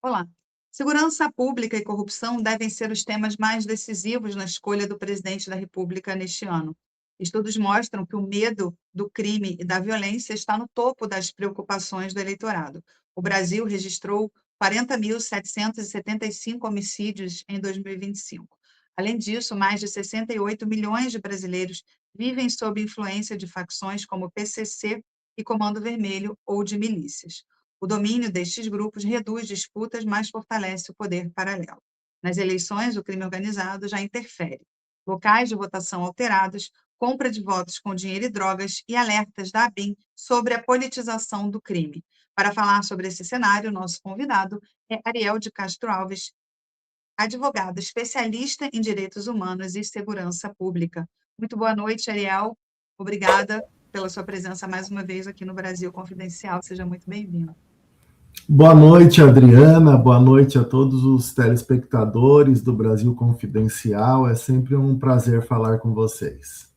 Olá. Segurança pública e corrupção devem ser os temas mais decisivos na escolha do presidente da República neste ano. Estudos mostram que o medo do crime e da violência está no topo das preocupações do eleitorado. O Brasil registrou 40.775 homicídios em 2025. Além disso, mais de 68 milhões de brasileiros vivem sob influência de facções como PCC e Comando Vermelho ou de milícias. O domínio destes grupos reduz disputas, mas fortalece o poder paralelo. Nas eleições, o crime organizado já interfere. Locais de votação alterados, compra de votos com dinheiro e drogas e alertas da ABIN sobre a politização do crime. Para falar sobre esse cenário, nosso convidado é Ariel de Castro Alves, advogado especialista em direitos humanos e segurança pública. Muito boa noite, Ariel. Obrigada pela sua presença mais uma vez aqui no Brasil Confidencial. Seja muito bem-vindo. Boa noite, Adriana. Boa noite a todos os telespectadores do Brasil Confidencial. É sempre um prazer falar com vocês.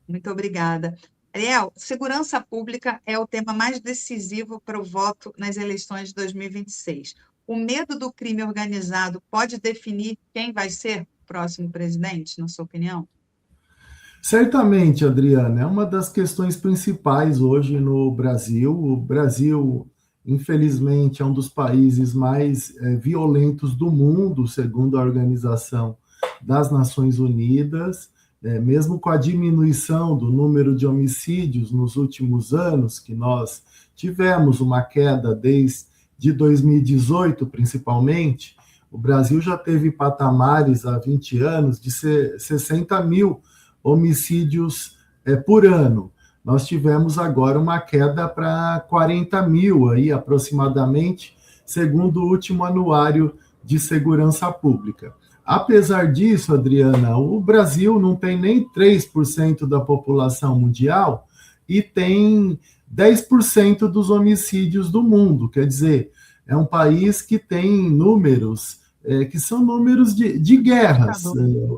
Muito obrigada. Ariel, segurança pública é o tema mais decisivo para o voto nas eleições de 2026. O medo do crime organizado pode definir quem vai ser o próximo presidente, na sua opinião? Certamente, Adriana, é uma das questões principais hoje no Brasil. O Brasil, infelizmente, é um dos países mais violentos do mundo, segundo a Organização das Nações Unidas. Mesmo com a diminuição do número de homicídios nos últimos anos, que nós tivemos uma queda desde 2018, principalmente, o Brasil já teve patamares há 20 anos de 60 mil homicídios por ano. Nós tivemos agora uma queda para 40 mil, aí, aproximadamente, segundo o último anuário de segurança pública. Apesar disso, Adriana, o Brasil não tem nem 3% da população mundial e tem 10% dos homicídios do mundo. Quer dizer, é um país que tem números que são números de guerras.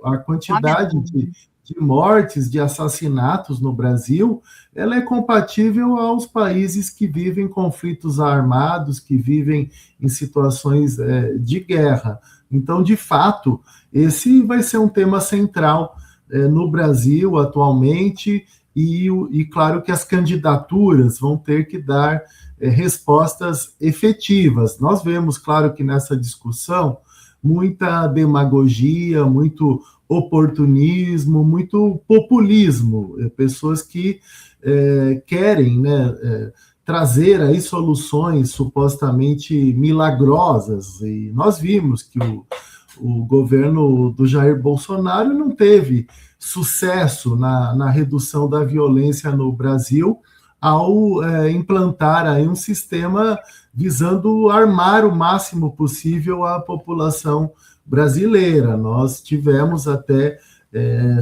A quantidade de mortes, de assassinatos no Brasil, ela é compatível aos países que vivem conflitos armados, que vivem em situações de guerra. Então, de fato, esse vai ser um tema central no Brasil atualmente, e claro que as candidaturas vão ter que dar respostas efetivas. Nós vemos, claro, que nessa discussão, muita demagogia, muito oportunismo, muito populismo, pessoas que querem, né, trazer aí soluções supostamente milagrosas, e nós vimos que o governo do Jair Bolsonaro não teve sucesso na redução da violência no Brasil ao implantar aí um sistema visando armar o máximo possível a população brasileira. Nós tivemos até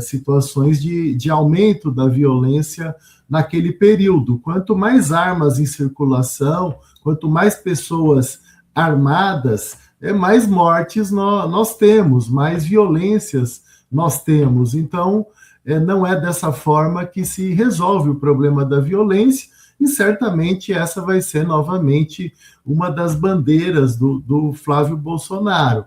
situações de aumento da violência naquele período. Quanto mais armas em circulação, quanto mais pessoas armadas, mais mortes nós temos, mais violências nós temos. Então, não é dessa forma que se resolve o problema da violência, e certamente essa vai ser novamente uma das bandeiras do Flávio Bolsonaro.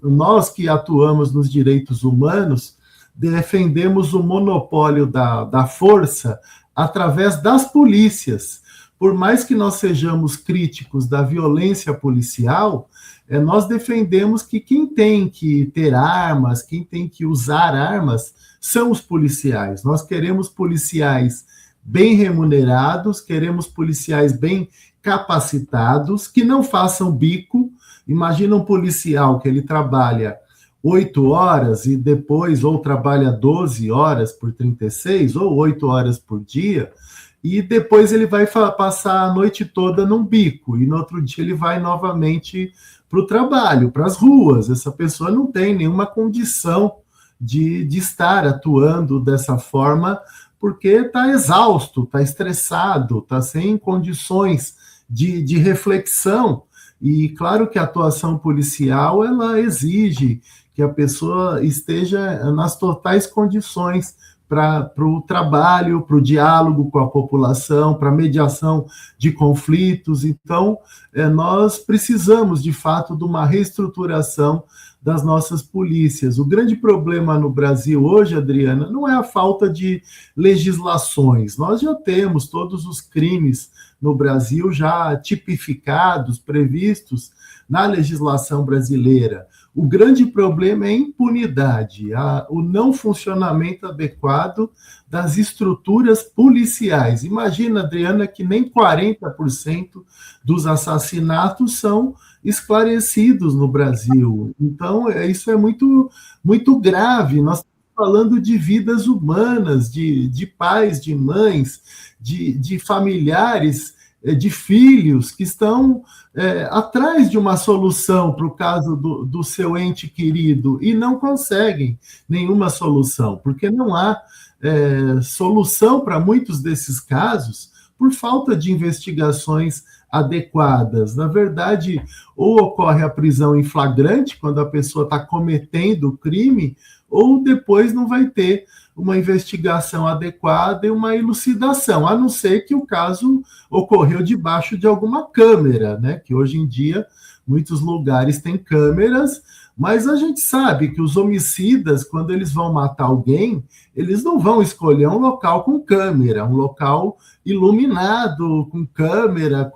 Nós que atuamos nos direitos humanos, defendemos o monopólio da força através das polícias. Por mais que nós sejamos críticos da violência policial, nós defendemos que quem tem que ter armas, quem tem que usar armas, são os policiais. Nós queremos policiais bem remunerados, queremos policiais bem capacitados, que não façam bico. Imagina um policial que ele trabalha 8 horas e depois ou trabalha 12 horas por 36, ou 8 horas por dia, e depois ele vai passar a noite toda num bico, e no outro dia ele vai novamente para o trabalho, para as ruas. Essa pessoa não tem nenhuma condição de estar atuando dessa forma, porque está exausto, está estressado, está sem condições de reflexão. E claro que a atuação policial, ela exige que a pessoa esteja nas totais condições para o trabalho, para o diálogo com a população, para a mediação de conflitos. Então, nós precisamos, de fato, de uma reestruturação das nossas polícias. O grande problema no Brasil hoje, Adriana, não é a falta de legislações. Nós já temos todos os crimes no Brasil já tipificados, previstos na legislação brasileira. O grande problema é a impunidade, o não funcionamento adequado das estruturas policiais. Imagina, Adriana, que nem 40% dos assassinatos são esclarecidos no Brasil. Então, isso é muito, muito grave. Nós estamos falando de vidas humanas, de pais, de mães, de familiares, de filhos que estão atrás de uma solução para o caso do seu ente querido e não conseguem nenhuma solução, porque não há solução para muitos desses casos por falta de investigações adequadas. Na verdade, ou ocorre a prisão em flagrante, quando a pessoa está cometendo o crime, ou depois não vai ter uma investigação adequada e uma elucidação, a não ser que o caso ocorreu debaixo de alguma câmera, né? Que hoje em dia muitos lugares têm câmeras, mas a gente sabe que os homicidas, quando eles vão matar alguém, eles não vão escolher um local com câmera, um local iluminado, com câmera,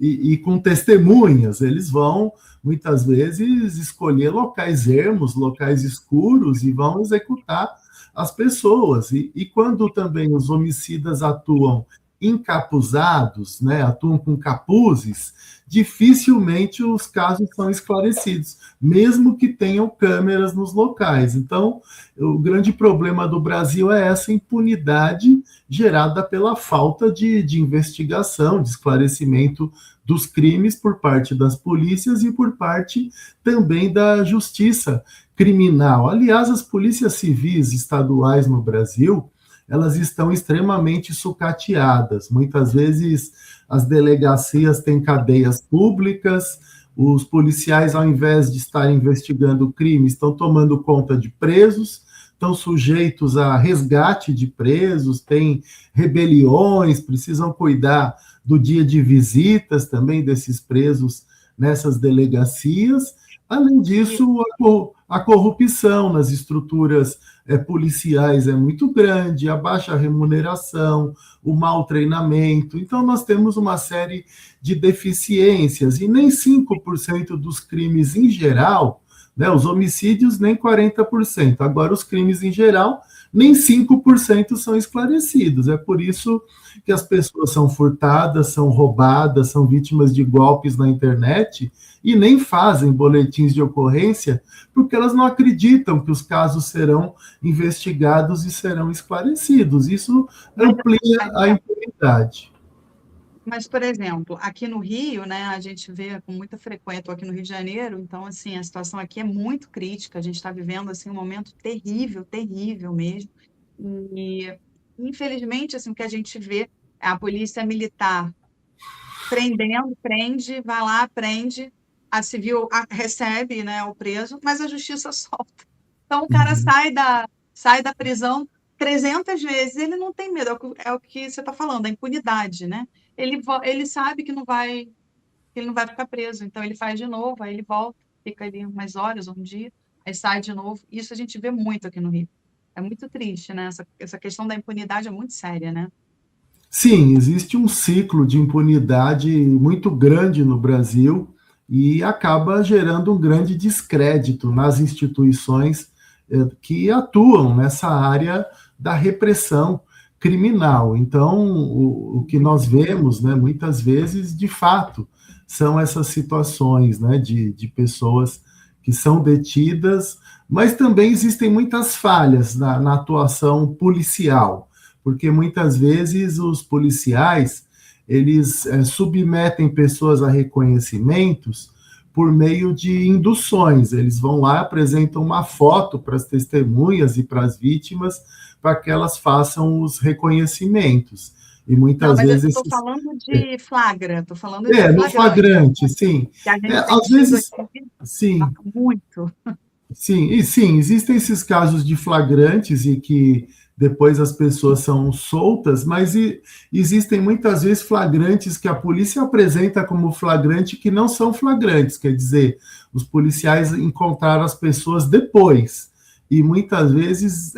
e com testemunhas. Eles vão, muitas vezes, escolher locais ermos, locais escuros, e vão executar as pessoas. E quando também os homicidas atuam encapuzados, né, atuam com capuzes, dificilmente os casos são esclarecidos, mesmo que tenham câmeras nos locais. Então, o grande problema do Brasil é essa impunidade gerada pela falta de investigação, de esclarecimento dos crimes por parte das polícias e por parte também da justiça criminal. Aliás, as polícias civis estaduais no Brasil, elas estão extremamente sucateadas. Muitas vezes as delegacias têm cadeias públicas, os policiais, ao invés de estarem investigando o crime, estão tomando conta de presos, estão sujeitos a resgate de presos, têm rebeliões, precisam cuidar do dia de visitas também desses presos nessas delegacias. Além disso, a corrupção nas estruturas policiais é muito grande, a baixa remuneração, o mau treinamento. Então, nós temos uma série de deficiências, e nem 5% dos crimes em geral, né, os homicídios, nem 40%. Agora, os crimes em geral, nem 5% são esclarecidos. É por isso que as pessoas são furtadas, são roubadas, são vítimas de golpes na internet e nem fazem boletins de ocorrência, porque elas não acreditam que os casos serão investigados e serão esclarecidos. Isso amplia a impunidade. Mas, por exemplo, aqui no Rio, né, a gente vê com muita frequência, estou aqui no Rio de Janeiro, então, assim, a situação aqui é muito crítica, a gente está vivendo, assim, um momento terrível, terrível mesmo, e, infelizmente, assim, o que a gente vê é a polícia militar prende, vai lá, prende, a civil recebe, né, o preso, mas a justiça solta. Então, o cara sai da prisão 300 vezes, ele não tem medo, é o que você está falando, a impunidade, né? Ele sabe que ele não vai ficar preso, então ele faz de novo, aí ele volta, fica ali umas horas, um dia, aí sai de novo. Isso a gente vê muito aqui no Rio. É muito triste, né? Essa questão da impunidade é muito séria, né? Sim, existe um ciclo de impunidade muito grande no Brasil e acaba gerando um grande descrédito nas instituições que atuam nessa área da repressão criminal. Então, o que nós vemos, né, muitas vezes, de fato, são essas situações, né, de pessoas que são detidas, mas também existem muitas falhas na atuação policial, porque muitas vezes os policiais, eles submetem pessoas a reconhecimentos por meio de induções. Eles vão lá, apresentam uma foto para as testemunhas e para as vítimas, para que elas façam os reconhecimentos. E muitas vezes... eu estou falando de flagra, estou falando de no flagrante, sim. Que a gente às vezes, sim. Muito. Sim, existem esses casos de flagrantes e que depois as pessoas são soltas, mas existem muitas vezes flagrantes que a polícia apresenta como flagrante que não são flagrantes, quer dizer, os policiais encontraram as pessoas depois, e muitas vezes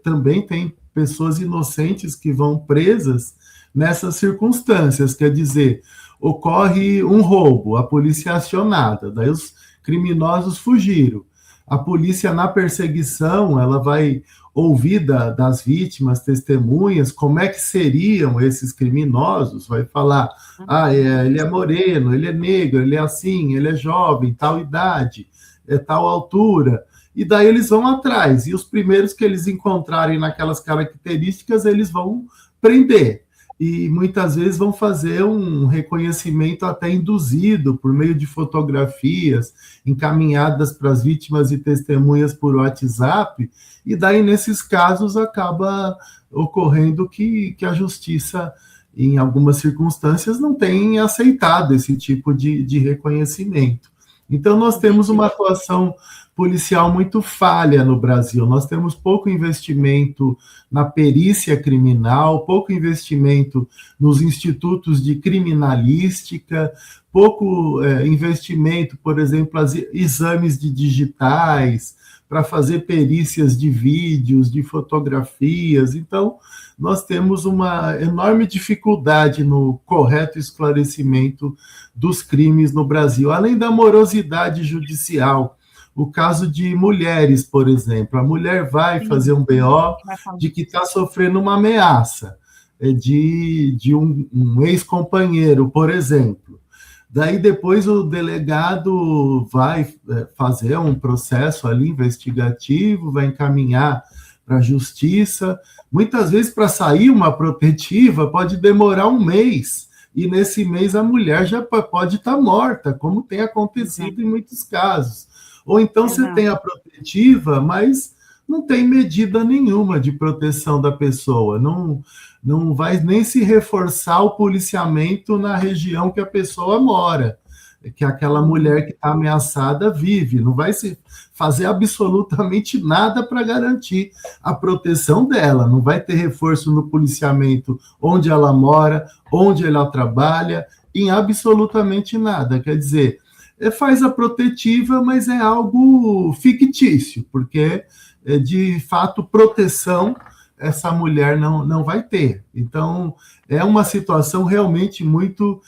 também tem pessoas inocentes que vão presas nessas circunstâncias, quer dizer, ocorre um roubo, a polícia é acionada, daí os criminosos fugiram. A polícia, na perseguição, ela vai ouvir das vítimas, testemunhas, como é que seriam esses criminosos, vai falar, ele é moreno, ele é negro, ele é assim, ele é jovem, tal idade, tal altura, e daí eles vão atrás, e os primeiros que eles encontrarem naquelas características, eles vão prender, e muitas vezes vão fazer um reconhecimento até induzido, por meio de fotografias, encaminhadas para as vítimas e testemunhas por WhatsApp, e daí, nesses casos, acaba ocorrendo que a justiça, em algumas circunstâncias, não tem aceitado esse tipo de reconhecimento. Então, nós temos uma atuação policial muito falha no Brasil. Nós temos pouco investimento na perícia criminal, pouco investimento nos institutos de criminalística, pouco investimento, por exemplo, exames de digitais, para fazer perícias de vídeos, de fotografias. Então, nós temos uma enorme dificuldade no correto esclarecimento dos crimes no Brasil, além da morosidade judicial. O caso de mulheres, por exemplo, a mulher vai fazer um BO de que está sofrendo uma ameaça de um ex-companheiro, por exemplo. Daí depois o delegado vai fazer um processo ali investigativo, vai encaminhar para a justiça. Muitas vezes, para sair uma protetiva, pode demorar um mês, e nesse mês a mulher já pode estar morta, como tem acontecido em muitos casos. Ou então você tem a protetiva, mas não tem medida nenhuma de proteção da pessoa, não vai nem se reforçar o policiamento na região que a pessoa mora, que aquela mulher que está ameaçada vive, não vai se fazer absolutamente nada para garantir a proteção dela, não vai ter reforço no policiamento onde ela mora, onde ela trabalha, em absolutamente nada, quer dizer, faz a protetiva, mas é algo fictício, porque, de fato, proteção essa mulher não vai ter. Então, é uma situação realmente muito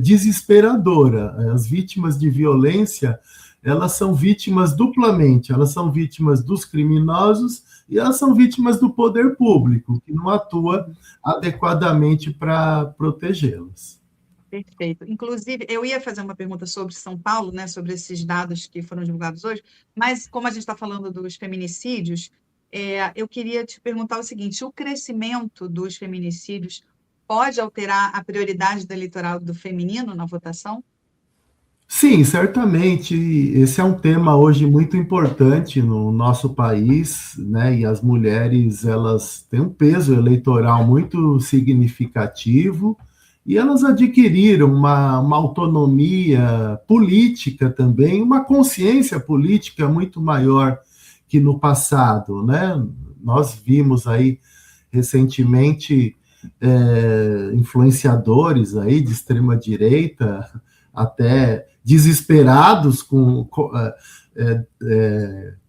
desesperadora. As vítimas de violência, elas são vítimas duplamente, elas são vítimas dos criminosos e elas são vítimas do poder público, que não atua adequadamente para protegê-las. Perfeito. Inclusive, eu ia fazer uma pergunta sobre São Paulo, né, sobre esses dados que foram divulgados hoje, mas como a gente está falando dos feminicídios, eu queria te perguntar o seguinte: o crescimento dos feminicídios pode alterar a prioridade do eleitorado do feminino na votação? Sim, certamente. Esse é um tema hoje muito importante no nosso país, né? E as mulheres, elas têm um peso eleitoral muito significativo, e elas adquiriram uma autonomia política também, uma consciência política muito maior que no passado, né? Nós vimos aí recentemente influenciadores aí de extrema direita, até desesperados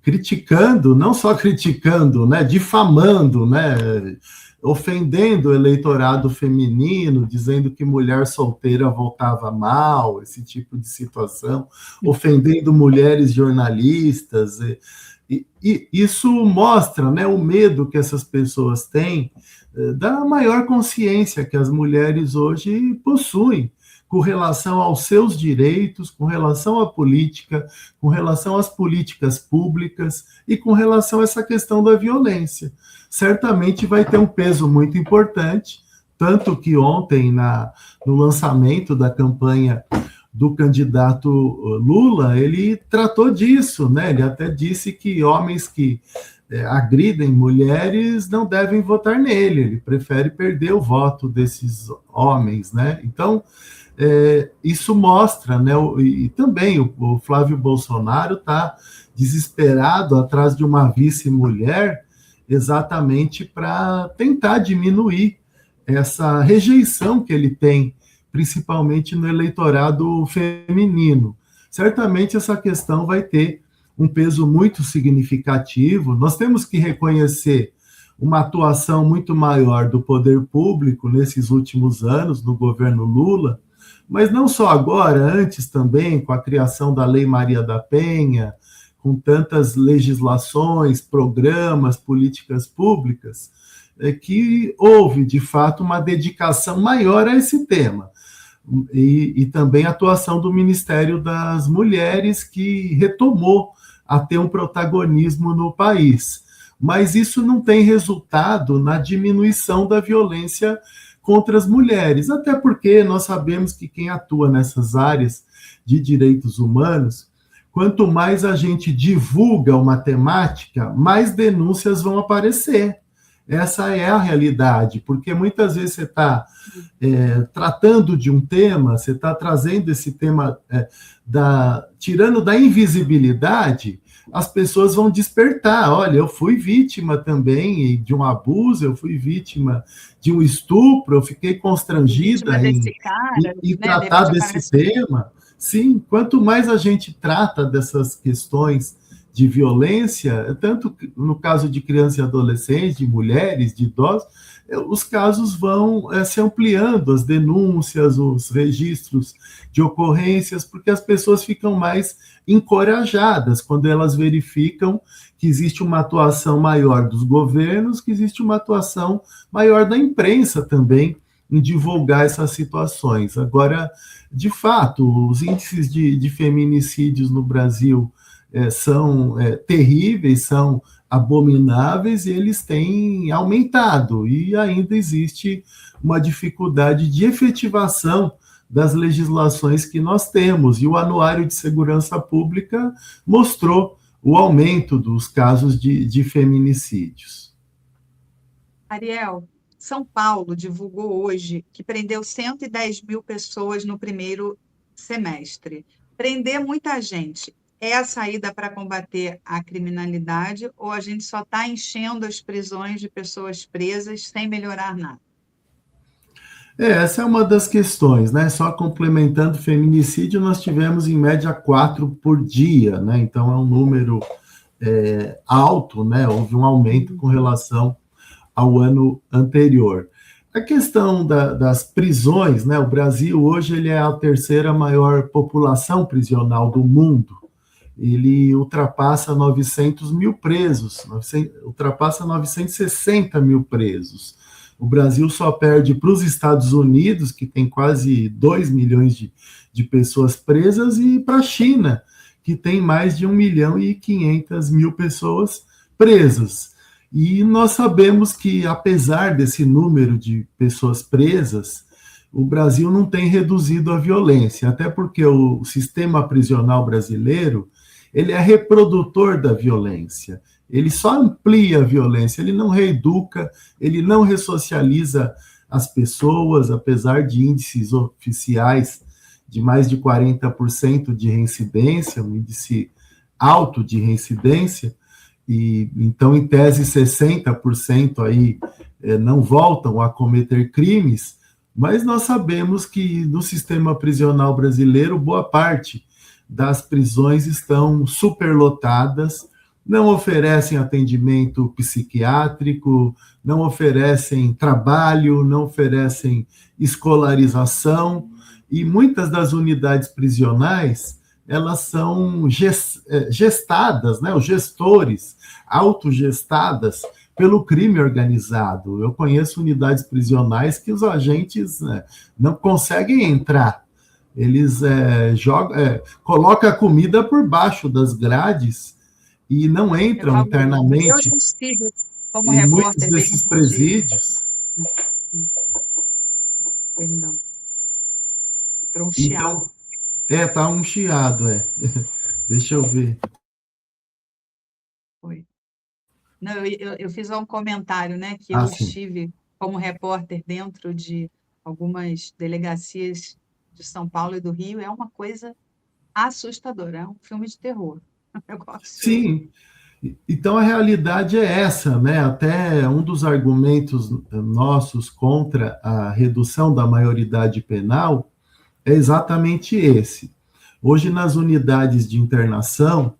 criticando, não só criticando, né, difamando, né, ofendendo o eleitorado feminino, dizendo que mulher solteira votava mal, esse tipo de situação, ofendendo mulheres jornalistas, e isso mostra, né, o medo que essas pessoas têm da maior consciência que as mulheres hoje possuem com relação aos seus direitos, com relação à política, com relação às políticas públicas e com relação a essa questão da violência. Certamente vai ter um peso muito importante, tanto que ontem, no lançamento da campanha do candidato Lula, ele tratou disso, né? Ele até disse que homens que agridem mulheres não devem votar nele, ele prefere perder o voto desses homens, né? Então, isso mostra, né? E também o Flávio Bolsonaro está desesperado atrás de uma vice-mulher, exatamente para tentar diminuir essa rejeição que ele tem, principalmente no eleitorado feminino. Certamente essa questão vai ter um peso muito significativo. Nós temos que reconhecer uma atuação muito maior do poder público nesses últimos anos, no governo Lula, mas não só agora, antes também, com a criação da Lei Maria da Penha, com tantas legislações, programas, políticas públicas, que houve, de fato, uma dedicação maior a esse tema. E também a atuação do Ministério das Mulheres, que retomou a ter um protagonismo no país. Mas isso não tem resultado na diminuição da violência contra as mulheres, até porque nós sabemos que quem atua nessas áreas de direitos humanos, quanto mais a gente divulga uma temática, mais denúncias vão aparecer. Essa é a realidade, porque muitas vezes você está tratando de um tema, você está trazendo esse tema, tirando da invisibilidade, as pessoas vão despertar. Olha, eu fui vítima também de um abuso, eu fui vítima de um estupro, eu fiquei constrangida em tratar desse tema. Sim, quanto mais a gente trata dessas questões de violência, tanto no caso de crianças e adolescentes, de mulheres, de idosos, os casos vão se ampliando, as denúncias, os registros de ocorrências, porque as pessoas ficam mais encorajadas quando elas verificam que existe uma atuação maior dos governos, que existe uma atuação maior da imprensa também em divulgar essas situações. Agora, de fato, os índices de feminicídios no Brasil são terríveis, são abomináveis, e eles têm aumentado, e ainda existe uma dificuldade de efetivação das legislações que nós temos, e o Anuário de Segurança Pública mostrou o aumento dos casos de feminicídios. Ariel, São Paulo divulgou hoje que prendeu 110 mil pessoas no primeiro semestre. Prender muita gente é a saída para combater a criminalidade, ou a gente só está enchendo as prisões de pessoas presas sem melhorar nada? Essa é uma das questões, né? Só complementando, feminicídio, nós tivemos em média 4 por dia, né? Então é um número alto, né? Houve um aumento com relação ao ano anterior. A questão das prisões, né? O Brasil hoje ele é a terceira maior população prisional do mundo. Ele ultrapassa 900 mil presos, ultrapassa 960 mil presos. O Brasil só perde para os Estados Unidos, que tem quase 2 milhões de pessoas presas, e para a China, que tem mais de 1 milhão e 500 mil pessoas presas. E nós sabemos que, apesar desse número de pessoas presas, o Brasil não tem reduzido a violência, até porque o sistema prisional brasileiro ele é reprodutor da violência. Ele só amplia a violência, ele não reeduca, ele não ressocializa as pessoas, apesar de índices oficiais de mais de 40% de reincidência, um índice alto de reincidência, e então, em tese, 60% aí não voltam a cometer crimes, mas nós sabemos que no sistema prisional brasileiro, boa parte das prisões estão superlotadas, não oferecem atendimento psiquiátrico, não oferecem trabalho, não oferecem escolarização, e muitas das unidades prisionais, elas são gestadas, né, os gestores, autogestadas pelo crime organizado. Eu conheço unidades prisionais que os agentes não conseguem entrar. Eles colocam a comida por baixo das grades e não entram internamente. Eu já estive como em repórter muitos desses presídios. Perdão. Entrou um chiado. Então, tá um chiado, Deixa eu ver. Foi. Não, eu fiz um comentário, né, que eu estive como repórter dentro de algumas delegacias de São Paulo e do Rio, é uma coisa assustadora, é um filme de terror. Sim, Então, a realidade é essa, né? Até um dos argumentos nossos contra a redução da maioridade penal é exatamente esse. Hoje, nas unidades de internação,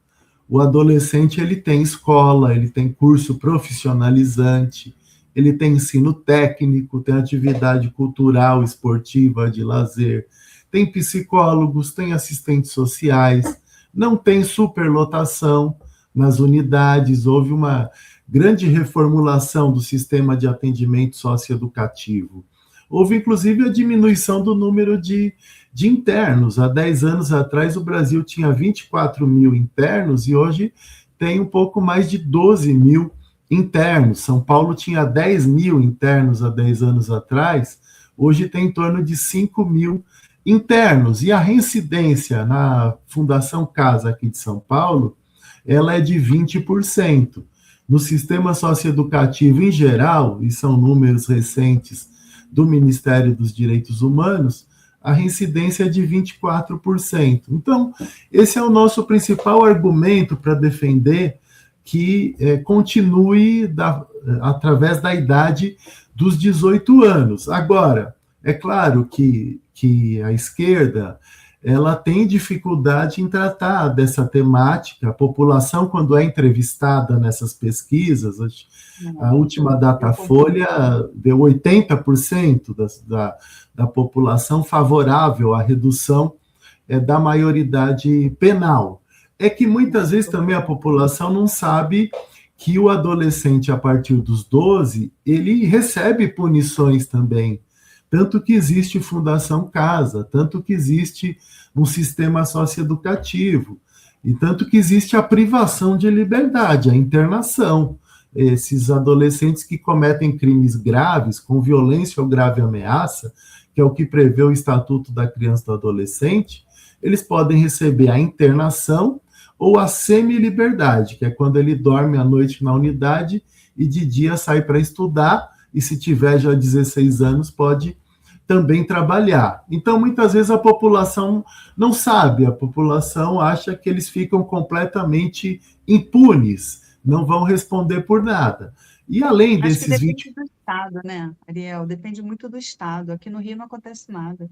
o adolescente ele tem escola, ele tem curso profissionalizante, ele tem ensino técnico, tem atividade cultural, esportiva, de lazer, tem psicólogos, tem assistentes sociais, não tem superlotação nas unidades, houve uma grande reformulação do sistema de atendimento socioeducativo. Houve, inclusive, a diminuição do número de internos. Há 10 anos atrás, o Brasil tinha 24 mil internos e hoje tem um pouco mais de 12 mil internos. São Paulo tinha 10 mil internos há 10 anos atrás, hoje tem em torno de 5 mil internos. E a reincidência na Fundação Casa aqui de São Paulo, ela é de 20%. No sistema socioeducativo em geral, e são números recentes do Ministério dos Direitos Humanos, a reincidência é de 24%. Então, esse é o nosso principal argumento para defender que continue através da idade dos 18 anos. Agora, é claro que a esquerda ela tem dificuldade em tratar dessa temática. A população, quando é entrevistada nessas pesquisas, a última Datafolha deu 80% da população favorável à redução da maioridade penal. É que muitas vezes também a população não sabe que o adolescente, a partir dos 12, ele recebe punições também. Tanto que existe Fundação Casa, tanto que existe um sistema socioeducativo, e tanto que existe a privação de liberdade, a internação. Esses adolescentes que cometem crimes graves, com violência ou grave ameaça, que é o que prevê o Estatuto da Criança e do Adolescente, eles podem receber a internação ou a semi-liberdade, que é quando ele dorme à noite na unidade e de dia sai para estudar, e se tiver já 16 anos, pode também trabalhar. Então, muitas vezes a população não sabe, a população acha que eles ficam completamente impunes, não vão responder por nada. E além desses Acho que depende do Estado, né, Ariel? Depende muito do Estado. Aqui no Rio não acontece nada.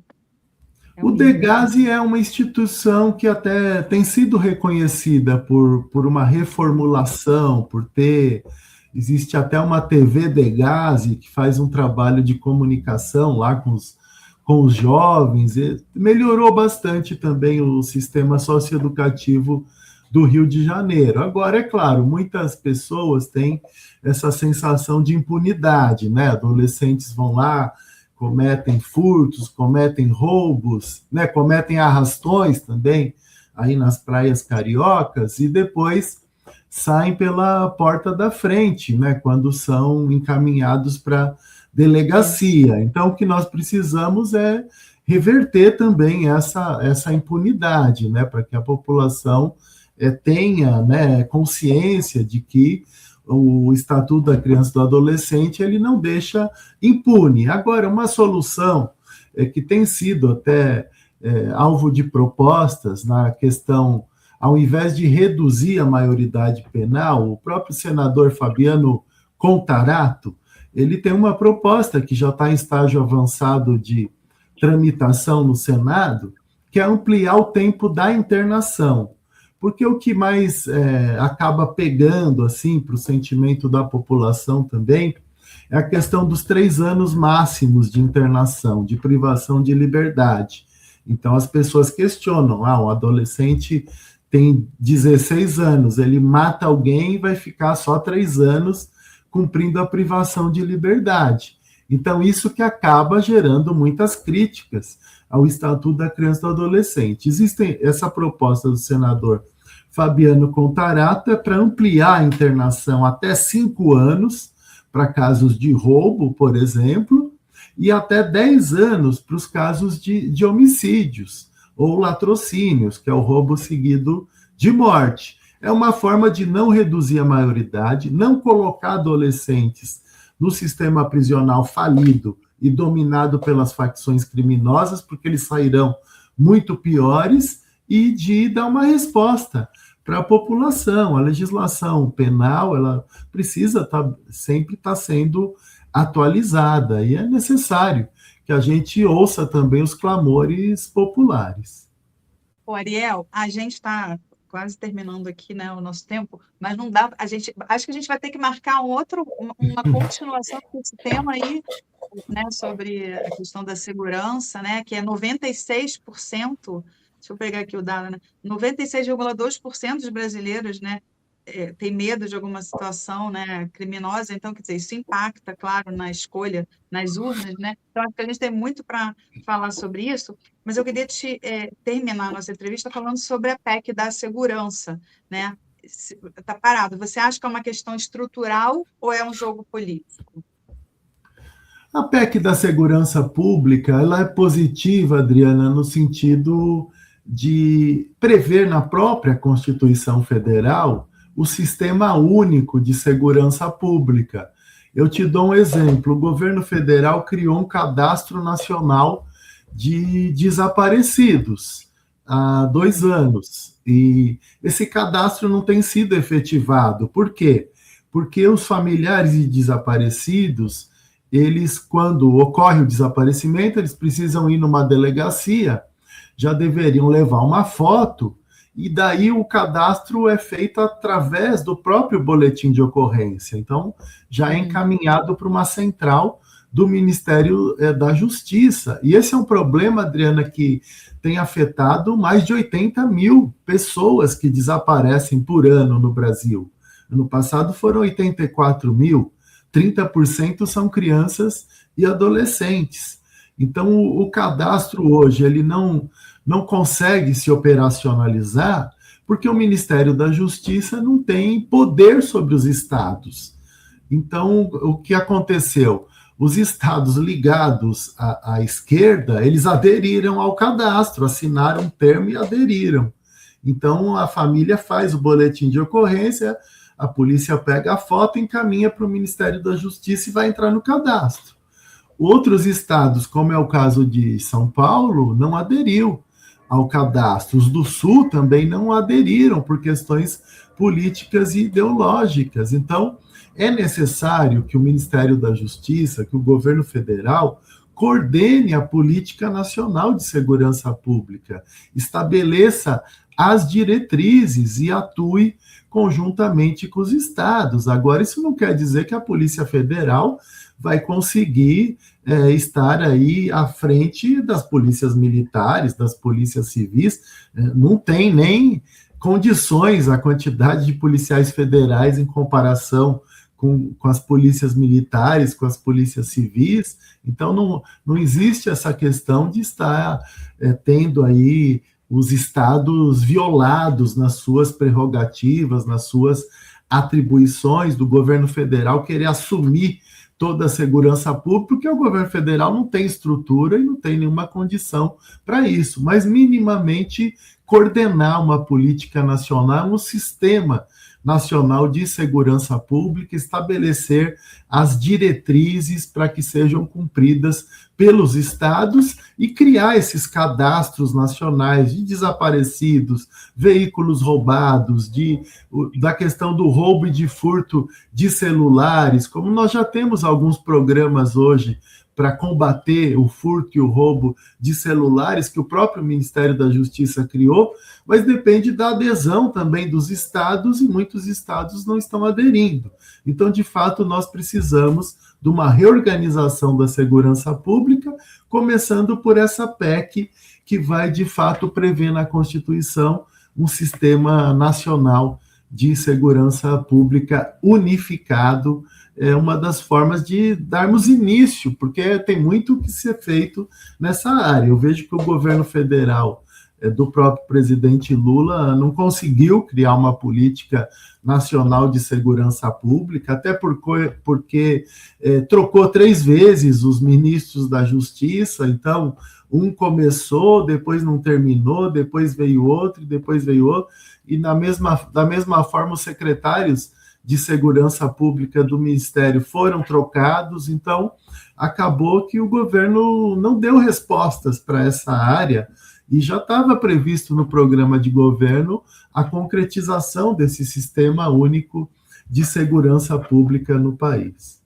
O DEGASE é uma instituição que até tem sido reconhecida por uma reformulação, por ter... Existe até uma TV DEGASE que faz um trabalho de comunicação lá com os jovens. Melhorou bastante também o sistema socioeducativo do Rio de Janeiro. Agora, é claro, muitas pessoas têm essa sensação de impunidade, né? Adolescentes vão lá, cometem furtos, cometem roubos, né? Cometem arrastões também aí nas praias cariocas e depois saem pela porta da frente, né, quando são encaminhados para delegacia. Então, o que nós precisamos é reverter também essa impunidade, né, para que a população tenha, né, consciência de que o Estatuto da Criança e do Adolescente ele não deixa impune. Agora, uma solução que tem sido até alvo de propostas na questão, ao invés de reduzir a maioridade penal, o próprio senador Fabiano Contarato, ele tem uma proposta que já está em estágio avançado de tramitação no Senado, que é ampliar o tempo da internação. Porque o que mais acaba pegando assim para o sentimento da população também é a questão dos 3 anos máximos de internação, de privação de liberdade. Então as pessoas questionam, um adolescente tem 16 anos, ele mata alguém e vai ficar só 3 anos cumprindo a privação de liberdade. Então, isso que acaba gerando muitas críticas ao Estatuto da Criança e do Adolescente. Existe essa proposta do senador Fabiano Contarato para ampliar a internação até 5 anos, para casos de roubo, por exemplo, e até 10 anos para os casos de homicídios ou latrocínios, que é o roubo seguido de morte. É uma forma de não reduzir a maioridade, não colocar adolescentes no sistema prisional falido e dominado pelas facções criminosas, porque eles sairão muito piores, e de dar uma resposta para a população. A legislação penal, ela precisa sempre estar sendo atualizada, e é necessário que a gente ouça também os clamores populares. Ô, Ariel, a gente está quase terminando aqui, né, o nosso tempo, mas não dá, acho que a gente vai ter que marcar uma continuação desse tema aí, né, sobre a questão da segurança, né, que é 96%, deixa eu pegar aqui o dado, né, 96,2% dos brasileiros, né, tem medo de alguma situação, né, criminosa, então, quer dizer, isso impacta, claro, na escolha, nas urnas, né, então acho que a gente tem muito para falar sobre isso, mas eu queria terminar a nossa entrevista falando sobre a PEC da segurança, né, está parado, você acha que é uma questão estrutural ou é um jogo político? A PEC da segurança pública, ela é positiva, Adriana, no sentido de prever na própria Constituição Federal o sistema único de segurança pública. Eu te dou um exemplo: o governo federal criou um cadastro nacional de desaparecidos há 2 anos, e esse cadastro não tem sido efetivado. Por quê? Porque os familiares de desaparecidos, eles, quando ocorre o desaparecimento, eles precisam ir numa delegacia, já deveriam levar uma foto, e daí o cadastro é feito através do próprio boletim de ocorrência. Então, já é encaminhado para uma central do Ministério da Justiça. E esse é um problema, Adriana, que tem afetado mais de 80 mil pessoas que desaparecem por ano no Brasil. Ano passado foram 84 mil, 30% são crianças e adolescentes. Então, o cadastro hoje, ele não consegue se operacionalizar porque o Ministério da Justiça não tem poder sobre os estados. Então, o que aconteceu? Os estados ligados à esquerda, eles aderiram ao cadastro, assinaram um termo e aderiram. Então, a família faz o boletim de ocorrência, a polícia pega a foto, encaminha para o Ministério da Justiça e vai entrar no cadastro. Outros estados, como é o caso de São Paulo, não aderiu ao cadastro. Os do Sul também não aderiram por questões políticas e ideológicas. Então, é necessário que o Ministério da Justiça, que o governo federal, coordene a política nacional de segurança pública, estabeleça as diretrizes e atue conjuntamente com os estados. Agora, isso não quer dizer que a Polícia Federal vai conseguir estar aí à frente das polícias militares, das polícias civis. Não tem nem condições a quantidade de policiais federais em comparação com as polícias militares, com as polícias civis. Então, não existe essa questão de estar tendo aí os estados violados nas suas prerrogativas, nas suas atribuições do governo federal, querer assumir toda a segurança pública, porque o governo federal não tem estrutura e não tem nenhuma condição para isso, mas minimamente coordenar uma política nacional, um sistema nacional de segurança pública, estabelecer as diretrizes para que sejam cumpridas pelos estados e criar esses cadastros nacionais de desaparecidos, veículos roubados, da questão do roubo e de furto de celulares, como nós já temos alguns programas hoje para combater o furto e o roubo de celulares que o próprio Ministério da Justiça criou, mas depende da adesão também dos estados, e muitos estados não estão aderindo. Então, de fato, nós precisamos de uma reorganização da segurança pública, começando por essa PEC, que vai, de fato, prever na Constituição um sistema nacional de segurança pública unificado. É uma das formas de darmos início, porque tem muito que ser feito nessa área. Eu vejo que o governo federal, do próprio presidente Lula, não conseguiu criar uma política nacional de segurança pública, até porque trocou 3 vezes os ministros da Justiça. Então, um começou, depois não terminou, depois veio outro, depois veio outro, e da mesma forma os secretários de segurança pública do Ministério foram trocados. Então, acabou que o governo não deu respostas para essa área, e já estava previsto no programa de governo a concretização desse sistema único de segurança pública no país.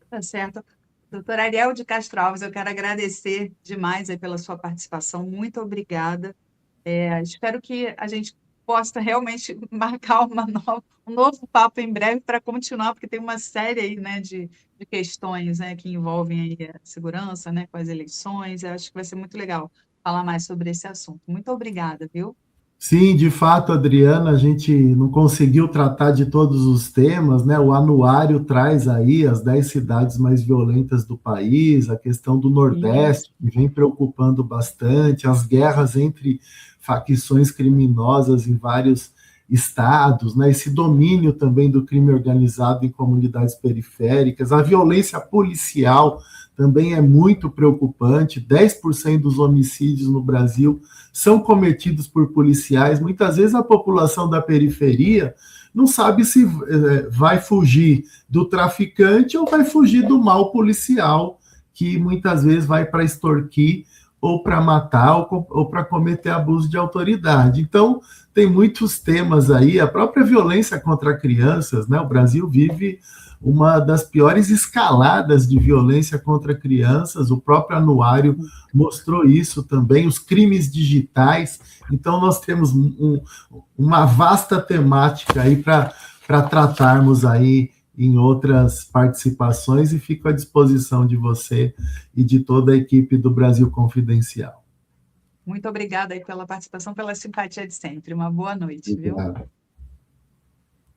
Tá certo. Doutora Ariel de Castro Alves, eu quero agradecer demais aí pela sua participação. Muito obrigada. Espero que a gente possa realmente marcar um novo papo em breve para continuar, porque tem uma série aí, né, de questões, né, que envolvem aí a segurança, né, com as eleições. Eu acho que vai ser muito legal falar mais sobre esse assunto. Muito obrigada, viu? Sim, de fato, Adriana, a gente não conseguiu tratar de todos os temas, né? O anuário traz aí as 10 cidades mais violentas do país, a questão do Isso. Nordeste, que vem preocupando bastante, as guerras entre facções criminosas em vários estados, né? Esse domínio também do crime organizado em comunidades periféricas, a violência policial também é muito preocupante, 10% dos homicídios no Brasil são cometidos por policiais. Muitas vezes a população da periferia não sabe se vai fugir do traficante ou vai fugir do mal policial, que muitas vezes vai para extorquir ou para matar ou para cometer abuso de autoridade. Então, tem muitos temas aí, a própria violência contra crianças, né? O Brasil vive uma das piores escaladas de violência contra crianças, o próprio anuário mostrou isso também, os crimes digitais. Então, nós temos uma vasta temática aí para tratarmos aí em outras participações e fico à disposição de você e de toda a equipe do Brasil Confidencial. Muito obrigada aí pela participação, pela simpatia de sempre. Uma boa noite, viu? Obrigado.